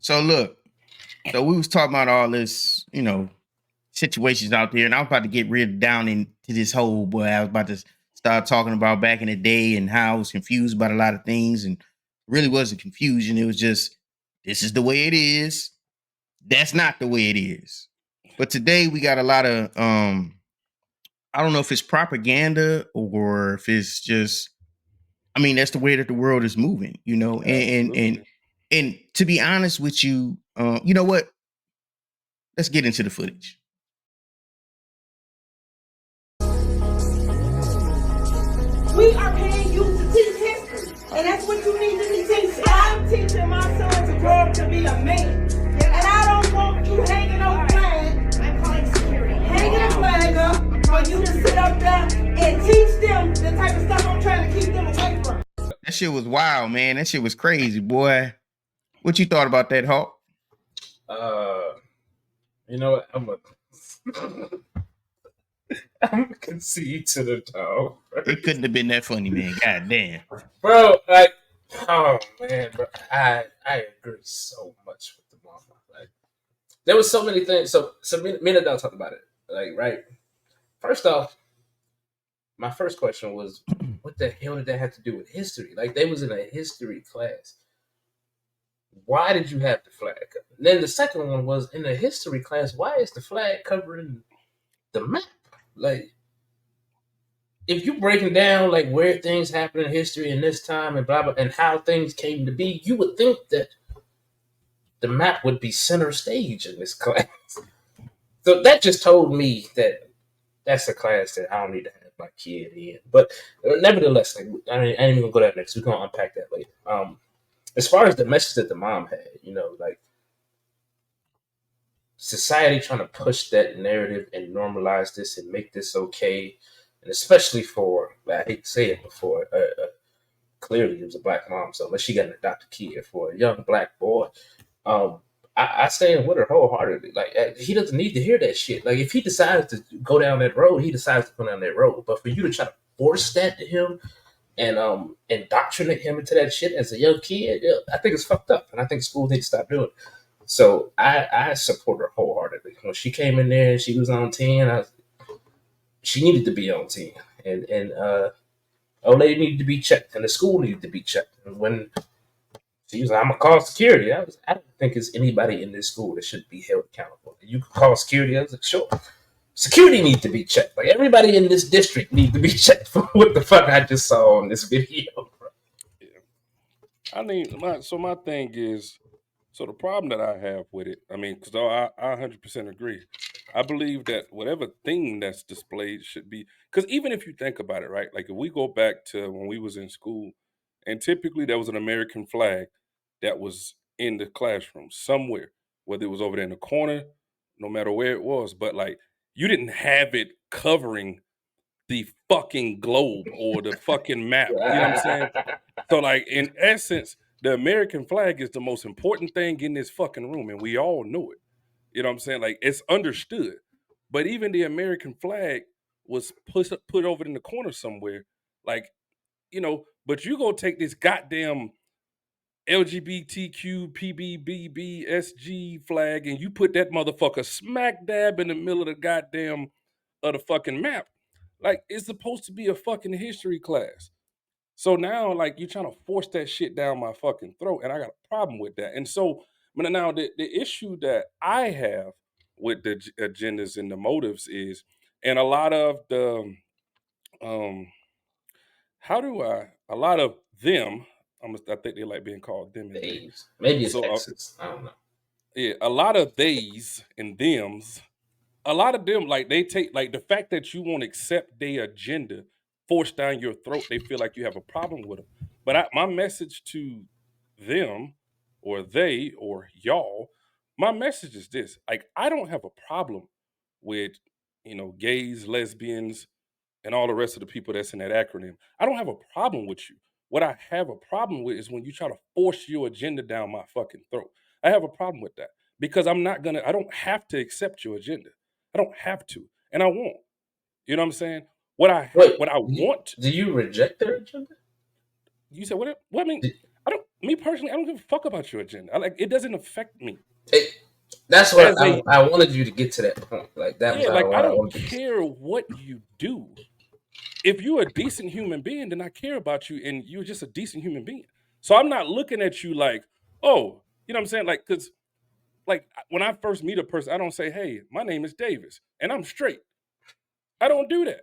So look, so we was talking about all this, situations out there, and I was about to get rid down into this hole, boy. I was about to start talking about back in the day and how I was confused about a lot of things, and really wasn't confusion. It was just this is the way it is. That's not the way it is. But today we got a lot of I don't know if it's propaganda or if it's just that's the way that the world is moving, Absolutely. and to be honest with you, you know what? Let's get into the footage. We are paying you to teach history, and that's what you need to be teaching. I'm teaching my son to grow up to be a man, and I don't want you hanging on flag. I'm calling security. Hanging a flag up for you to sit up there and teach them the type of stuff I'm trying to keep them away from. That shit was wild, man. That shit was crazy, boy. What you thought about that, Hawk? You know what? I'm gonna concede to the dog. It couldn't have been that funny, man. God damn. Bro, like, oh man, bro, I agree so much with the mama. Like, there was so many things. So me and Adele talked about it. Like, right. First off, my first question was, what the hell did that have to do with history? Like, they was in a history class. Why did you have the flag? Then the second one was, in the history class, why is the flag covering the map? Like, if you're breaking down like where things happen in history in this time and blah blah and how things came to be, you would think that the map would be center stage in this class. So that just told me that that's a class that I don't need to have my kid in. But nevertheless, like, I ain't even gonna go there next. We're gonna unpack that later. As far as the message that the mom had, like, society trying to push that narrative and normalize this and make this okay, and especially for, I hate to say it, before clearly it was a black mom, so unless she got an adopted kid, for a young black boy, I stand with her wholeheartedly. Like, he doesn't need to hear that shit. Like, if he decides to go down that road, he decides to go down that road. But for you to try to force that to him and indoctrinate him into that shit as a young kid, I think it's fucked up, and I think schools need to stop doing it. So I support her wholeheartedly. When she came in there and she was on 10, she needed to be on 10. And old lady needed to be checked, and the school needed to be checked. And when she was like, I'm going to call security, I don't think there's anybody in this school that should be held accountable. You could call security. I was like, sure. Security needs to be checked. Like, everybody in this district needs to be checked for what the fuck I just saw on this video. I mean, my thing is, so the problem that I have with it, because I 100% agree. I believe that whatever thing that's displayed should be, because even if you think about it, right? Like, if we go back to when we was in school, and typically there was an American flag that was in the classroom somewhere, whether it was over there in the corner, no matter where it was, but like, you didn't have it covering the fucking globe or the fucking map. You know what I'm saying? So, like, in essence, the American flag is the most important thing in this fucking room, and we all know it. You know what I'm saying? Like, it's understood. But even the American flag was put over in the corner somewhere. Like, but you go take this goddamn LGBTQ PBBBSG flag and you put that motherfucker smack dab in the middle of the goddamn of the fucking map. Like, it's supposed to be a fucking history class. So now, like, you're trying to force that shit down my fucking throat, and I got a problem with that. And so, now the issue that I have with the agendas and the motives is, and a lot of the, a lot of them, I think they like being called them and they. Maybe it's Texas. I don't know. Yeah, a lot of theys and thems, a lot of them, like, they take, like, the fact that you won't accept their agenda forced down your throat, they feel like you have a problem with them. But my message to them or they or y'all, my message is this: like, I don't have a problem with gays, lesbians, and all the rest of the people that's in that acronym. I don't have a problem with you. What I have a problem with is when you try to force your agenda down my fucking throat. I have a problem with that because I don't have to accept your agenda. I don't have to, and I won't. You know what I'm saying? What I want. Do you reject their agenda? You said what? What I mean? Me personally, I don't give a fuck about your agenda. It doesn't affect me. That's what I wanted you to get to that point. Like that was I what I don't wanted to care what you do. If you're a decent human being, then I care about you, and you're just a decent human being. So I'm not looking at you like, oh, you know what I'm saying? Like, because like when I first meet a person, I don't say, hey, my name is Davis, and I'm straight. I don't do that.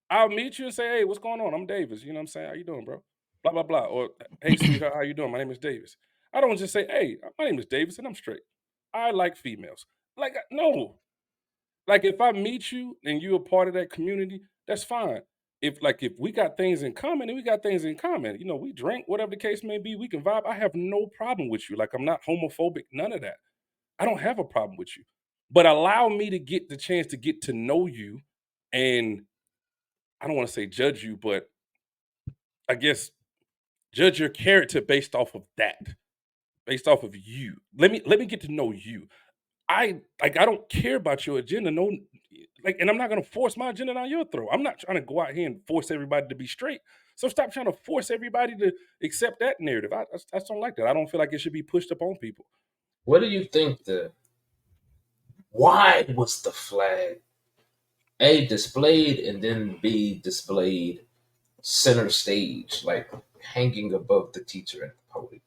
I'll meet you and say, hey, what's going on? I'm Davis. You know what I'm saying? How you doing, bro? Blah, blah, blah. Or, hey, sweetheart, how you doing? My name is Davis. I don't just say, hey, my name is Davis, and I'm straight. I like females. Like, no. Like, if I meet you and you're a part of that community, that's fine. If we got things in common, then we got things in common. You know, we drink, whatever the case may be, we can vibe. I have no problem with you. Like, I'm not homophobic, none of that. I don't have a problem with you. But allow me to get the chance to get to know you, and I don't want to say judge you, but I guess judge your character based off of that, based off of you. Let me get to know you. I don't care about your agenda. No, and I'm not gonna force my agenda down your throat. I'm not trying to go out here and force everybody to be straight. So stop trying to force everybody to accept that narrative. I don't like that. I don't feel like it should be pushed upon people. What do you think why was the flag A, displayed, and then B, displayed center stage, like hanging above the teacher at the podium?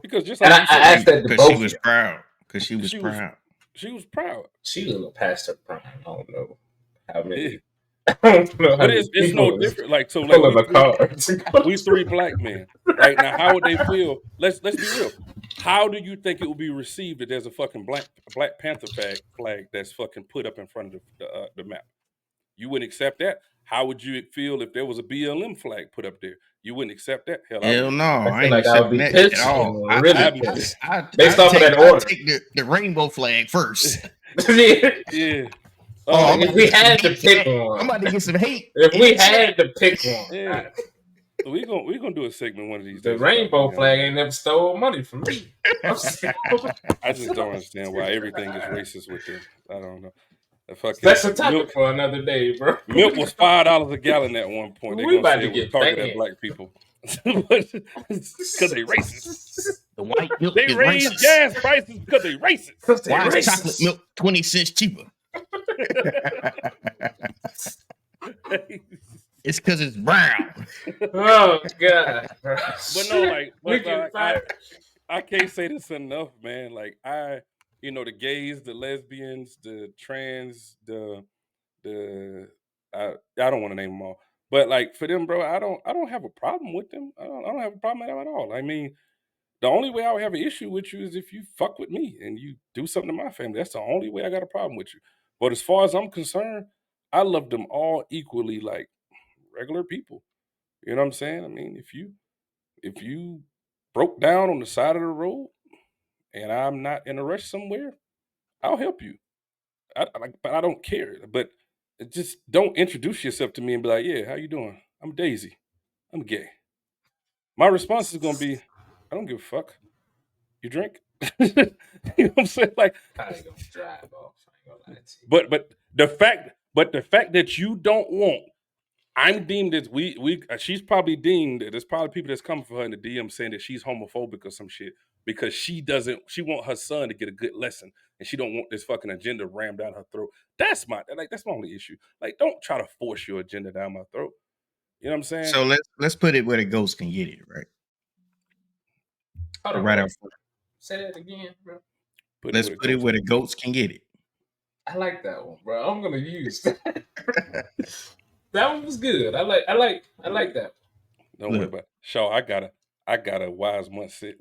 Because just like I asked that to both. She was proud. Because she was proud. She was proud. She was past her prime. I don't know how many. Yeah. But it's no different. Like, so like we three black men. Right now, how would they feel? Let's be real. How do you think it would be received if there's a fucking Black Panther flag that's fucking put up in front of the map? You wouldn't accept that. How would you feel if there was a BLM flag put up there? You wouldn't accept that? Hell no, I ain't like I would be pissed at all. Based off of that order. I take the rainbow flag first. Yeah. If we had to pick one, I'm about to get some hate. If we had to pick one, yeah. So we gonna do a segment one of these days. The rainbow flag ain't never stole money from me. I just don't understand why everything is racist with them. I don't know. That's a topic for another day, bro. Milk was $5 a gallon at one point. We about to get targeted at black people because they racist. The white milk they raise racist. Gas prices because they racist. Why is chocolate milk 20 cents cheaper? It's because it's brown. Oh God! But no, I can't say this enough, man. Like the gays, the lesbians, the trans, I don't want to name them all, but like for them, bro, I don't have a problem with them. I don't have a problem with them at all. I mean, the only way I would have an issue with you is if you fuck with me and you do something to my family. That's the only way I got a problem with you. But as far as I'm concerned, I love them all equally, like regular people. You know what I'm saying? I mean, if you broke down on the side of the road and I'm not in a rush somewhere, I'll help you. But I don't care. But just don't introduce yourself to me and be like, yeah, how you doing? I'm Daisy. I'm gay. My response is going to be, I don't give a fuck. You drink? You know what I'm saying? Like, I ain't gonna drive off. I ain't gonna lie to you. But the fact that you don't want, I'm deemed as she's probably deemed, there's probably people that's coming for her in the DM saying that she's homophobic or some shit because she want her son to get a good lesson and she don't want this fucking agenda rammed down her throat. That's my only issue. Like, don't try to force your agenda down my throat. You know what I'm saying? So let's put it where the ghost can get it, right? Right out front. Say that again, bro. Let's put it where the goats can get it. I like that one, bro. I'm gonna use that. That one was good. I like that. Don't worry about it. Shaw, I got a wise one said.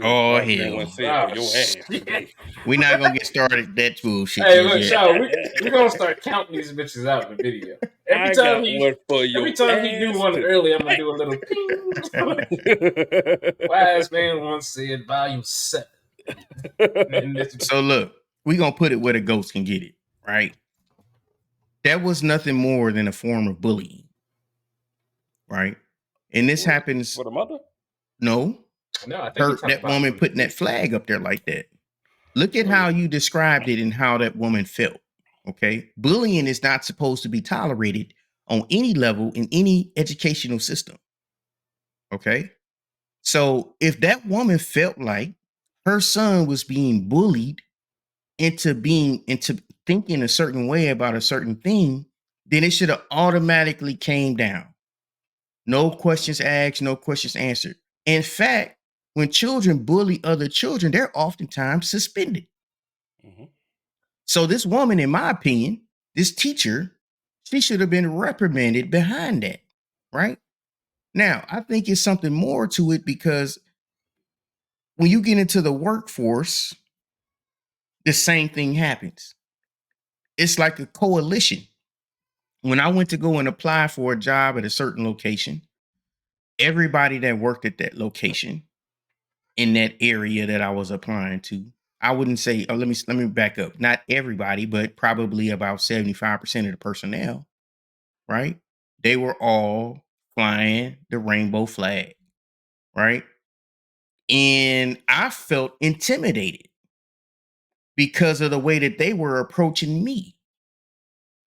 Oh, hell. One said for your ass. We're not gonna get started that bullshit. Hey, look, Shaw, we're gonna start counting these bitches out in the video. Every time he do one early, I'm gonna do a little ping. Wise man once said, volume 7. So look, we're gonna put it where the ghosts can get it, right? That was nothing more than a form of bullying, right? And this happens for the mother. No, I think that woman putting that flag up there like that. Look at how you described it and how that woman felt. Okay, bullying is not supposed to be tolerated on any level in any educational system. Okay, So if that woman felt like her son was being bullied into thinking a certain way about a certain thing, then it should have automatically came down. No questions asked, no questions answered. In fact, when children bully other children, they're oftentimes suspended. Mm-hmm. So this woman, in my opinion, this teacher, she should have been reprimanded behind that, right? Now, I think it's something more to it because when you get into the workforce, the same thing happens. It's like a coalition. When I went to go and apply for a job at a certain location, everybody that worked at that location in that area that I was applying to, I wouldn't say, let me back up. Not everybody, but probably about 75% of the personnel, right? They were all flying the rainbow flag, right? And I felt intimidated because of the way that they were approaching me.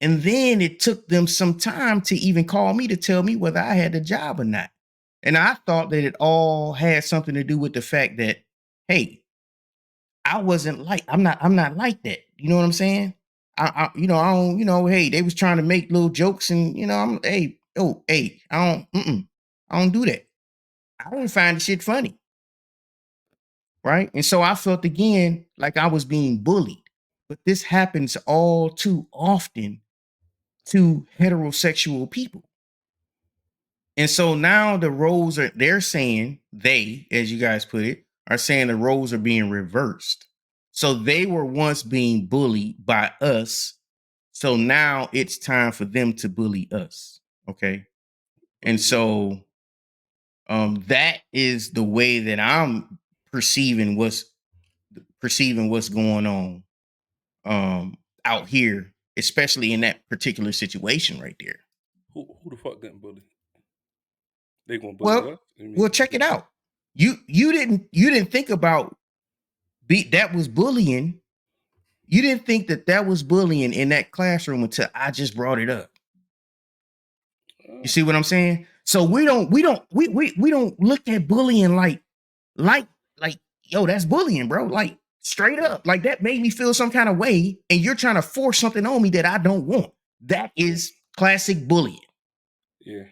And then it took them some time to even call me to tell me whether I had the job or not. And I thought that it all had something to do with the fact that, hey, I'm not like that. You know what I'm saying? I don't, hey, they was trying to make little jokes and, I don't do that. I don't find the shit funny. Right. And so I felt again like I was being bullied. But this happens all too often to heterosexual people. And so now they're saying, as you guys put it, are saying the roles are being reversed. So they were once being bullied by us. So now it's time for them to bully us. Okay. And so that is the way that I'm perceiving what's going on out here, especially in that particular situation right there. Who the fuck getting bullied? They gonna bully us? Well, check it out. You didn't think about that was bullying. You didn't think that was bullying in that classroom until I just brought it up. You see what I'm saying? So we don't look at bullying like yo, that's bullying, bro. Like straight up, like that made me feel some kind of way, and you're trying to force something on me that I don't want. That is classic bullying. Yeah.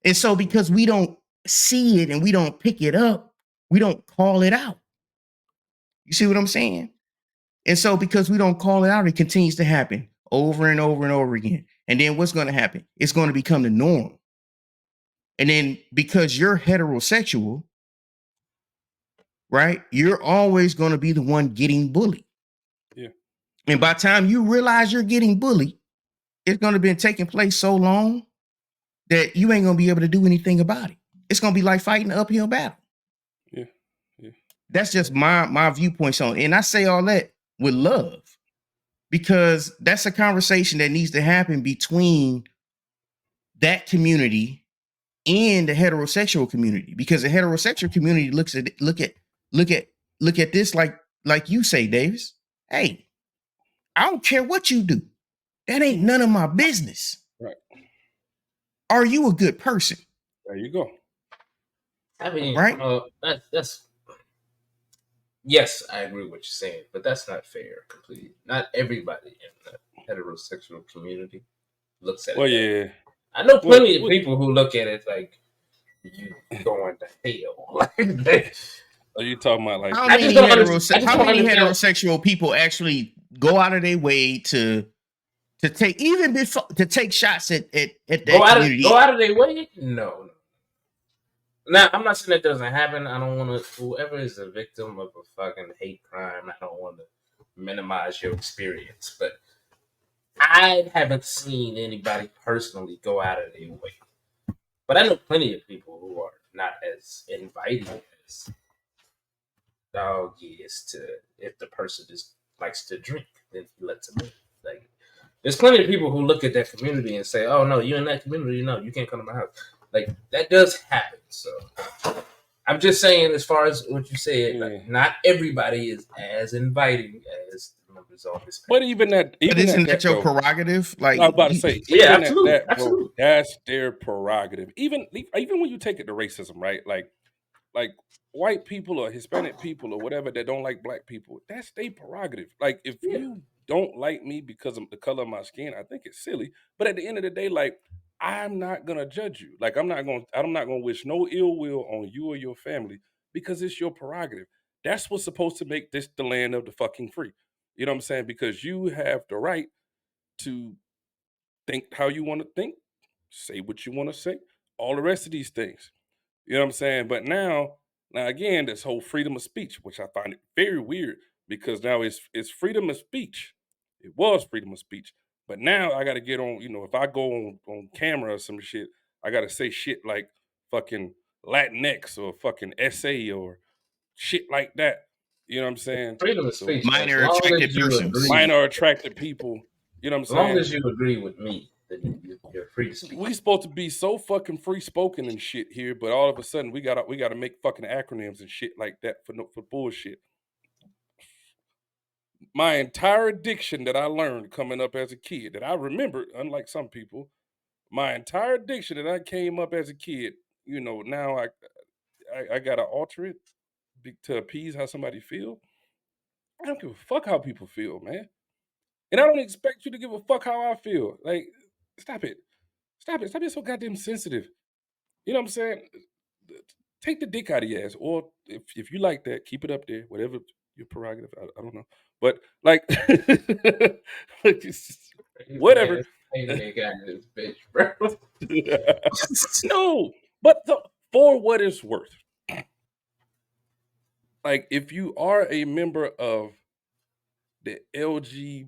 And so because we don't see it and we don't pick it up, we don't call it out. You see what I'm saying? And so because we don't call it out, it continues to happen over and over and over again. And then what's going to happen? It's going to become the norm. And then because you're heterosexual, right? You're always going to be the one getting bullied. Yeah. And by the time you realize you're getting bullied, it's going to be taking place so long that you ain't going to be able to do anything about it. It's going to be like fighting an uphill battle. Yeah. That's just my viewpoints on it. And I say all that with love because that's a conversation that needs to happen between that community and the heterosexual community, because the heterosexual community look at this like you say, Davis. Hey, I don't care what you do. That ain't none of my business. Right. Are you a good person? There you go. I mean, right? That's yes, I agree with what you're saying, but that's not fair completely. Not everybody in the heterosexual community looks at it. Well, yeah. I know plenty of people who look at it like you going to hell. Are you talking about like how many heterosexual people actually go out of their way to take shots at that community? Go out of their way? No. Now, I'm not saying that doesn't happen. I don't want to. Whoever is a victim of a fucking hate crime, I don't want to minimize your experience, but I haven't seen anybody personally go out of their way. But I know plenty of people who are not as inviting as dog is to if the person just likes to drink, then he lets him in. Like, there's plenty of people who look at that community and say, "Oh no, you in that community? No, you can't come to my house." Like that does happen. So I'm just saying, as far as what you said, like, not everybody is as inviting as the members resolve this. But even that, But isn't that your bro, prerogative? I was about to say, Yeah, even absolutely, at that, bro, absolutely. that's their prerogative. Even when you take it to racism, right? Like white people or Hispanic people or whatever that don't like black people, that's their prerogative. Like if Yeah. you don't like me because of the color of my skin, I think it's silly. But at the end of the day, like I'm not gonna judge you. Like I'm not gonna wish no ill will on you or your family because it's your prerogative. That's what's supposed to make this the land of the fucking free. You know what I'm saying? Because you have the right to think how you want to think, say what you want to say, all the rest of these things. You know what I'm saying? But now again, this whole freedom of speech, which I find it very weird because now it's freedom of speech. It was freedom of speech. But now I gotta get on, if I go on camera or some shit, I gotta say shit like fucking Latinx or fucking SA or shit like that. You know what I'm saying? Freedom of So speech. Minor as long attracted as you persons. agree, minor attracted people. You know what I'm as long saying? as you agree with me, then you're free to speak. We supposed to be so fucking free spoken and shit here, but all of a sudden we gotta make fucking acronyms and shit like that for bullshit. My entire addiction that I learned coming up as a kid, that I remember, unlike some people, my entire addiction that I came up as a kid, now I gotta alter it to appease how somebody feel. I don't give a fuck how people feel, man. And I don't expect you to give a fuck how I feel. Like, stop it. Stop it. Stop being so goddamn sensitive. You know what I'm saying? Take the dick out of your ass. Or if you like that, keep it up there. Whatever your prerogative. I don't know. But like whatever. This bitch, bro. No. But for what it's worth. Like if you are a member of the LGBTQ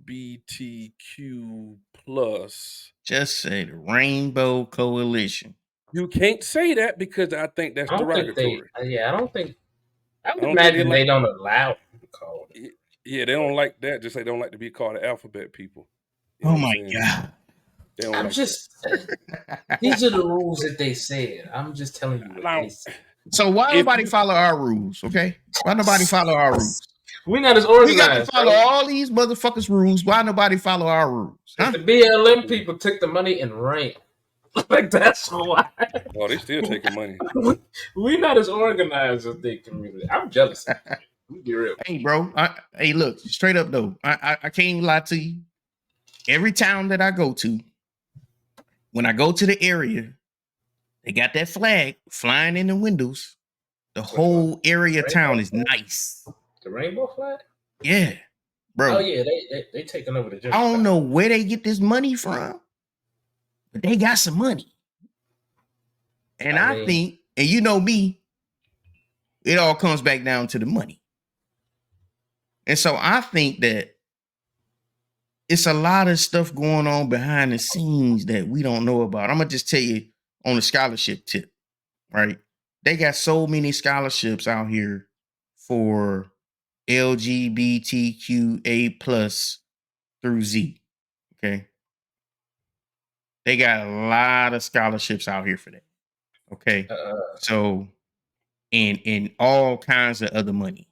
plus, Just say the Rainbow Coalition. you can't say that because I think that's I don't think derogatory. I don't think. I would don't think imagine they don't allow people to call it. Yeah, they don't like that. Just like they don't like to be called the alphabet people. You know Oh what I'm my saying? God. They don't I'm like just. These are the rules that they said. I'm just telling you what Now, they said. So why If nobody you- follow our rules, okay? Why nobody follow our rules? We're not as We got to organized. follow bro. all these motherfuckers' rules. Why nobody follow our rules? Huh? The BLM people took the money and ran. Like that's why. Oh, they still taking money. We're not as organized as the community. I'm jealous. Let me be real. Hey, bro. Hey, look, straight up though. I can't even lie to you. Every town that I go to, when I go to the area, they got that flag flying in the windows. The whole area of town is nice. The rainbow flag? Yeah, bro. Oh yeah, they taking over the gym. I don't know where they get this money from, but they got some money. And I think, and you know me, it all comes back down to the money. And so I think that it's a lot of stuff going on behind the scenes that we don't know about. I'm going to just tell you on the scholarship tip, right? They got so many scholarships out here for LGBTQA plus through Z. Okay. They got a lot of scholarships out here for that. Okay. So, and all kinds of other money.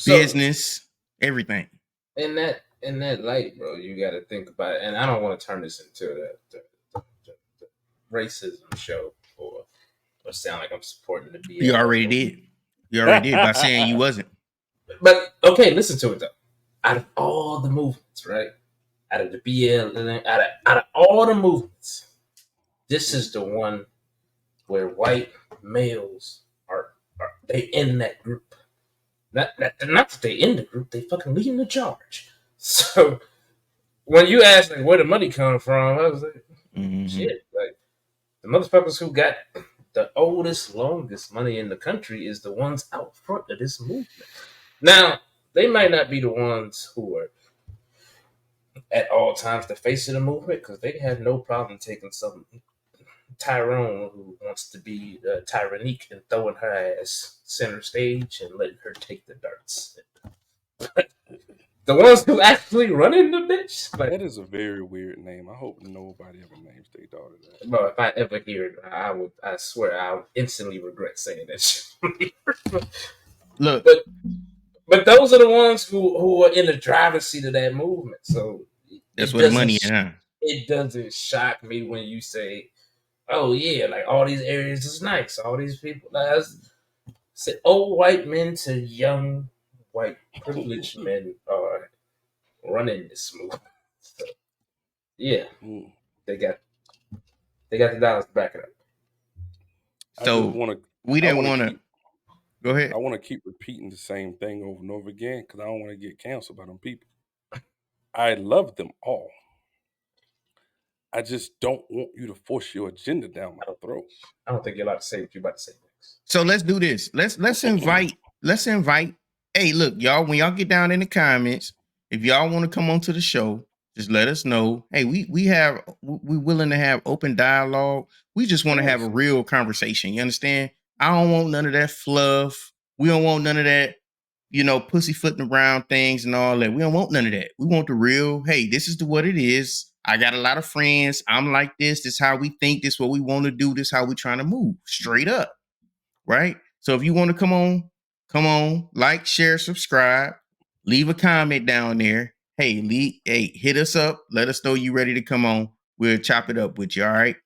Business, everything. In that light, bro, you got to think about it. And I don't want to turn this into the racism show or sound like I'm supporting the BLM. You already did. You already did by saying you wasn't. But okay, listen to it though. Out of all the movements, right? Out of the BLM, out of all the movements, this is the one where white males are they in that group. Not that they in the group, they fucking leading the charge. So when you ask like where the money come from, I was like, shit, like the motherfuckers who got the oldest, longest money in the country is the ones out front of this movement. Now, they might not be the ones who are at all times the face of the movement because they have no problem taking some Tyrone who wants to be tyrannique and throwing her ass center stage and letting her take the darts. The ones who actually running the bitch. Like, that is a very weird name. I hope nobody ever names their daughter that. Bro, if I ever hear it, I swear I would instantly regret saying that shit. Look, But those are the ones who are in the driver's seat of that movement. So That's it where the doesn't money is, huh? it doesn't shock me when you say, "Oh yeah, like all these areas is nice, all these people." Like, say, old white men to young white privileged men are running this movement. So, yeah, Mm. they got the dollars to back it up. I just So want to. we I didn't want want to to keep. go ahead. I want to keep repeating the same thing over and over again because I don't want to get canceled by them people. I love them all. I just don't want you to force your agenda down my throat. I don't think you're allowed to say what you're about to say next. So let's do this. Let's invite. Hey, look, y'all, when y'all get down in the comments, if y'all want to come onto the show, just let us know. Hey, we willing to have open dialogue. We just want to have a real conversation. You understand? I don't want none of that fluff. We don't want none of that, pussyfooting around things and all that. We don't want none of that. We want the real, hey, this is what it is. I got a lot of friends. I'm like this. This is how we think. This is what we want to do. This is how we trying to move. Straight up. Right? So if you want to come on, like, share, subscribe, leave a comment down there. Hey, hit us up. Let us know you ready to come on. We'll chop it up with you. All right.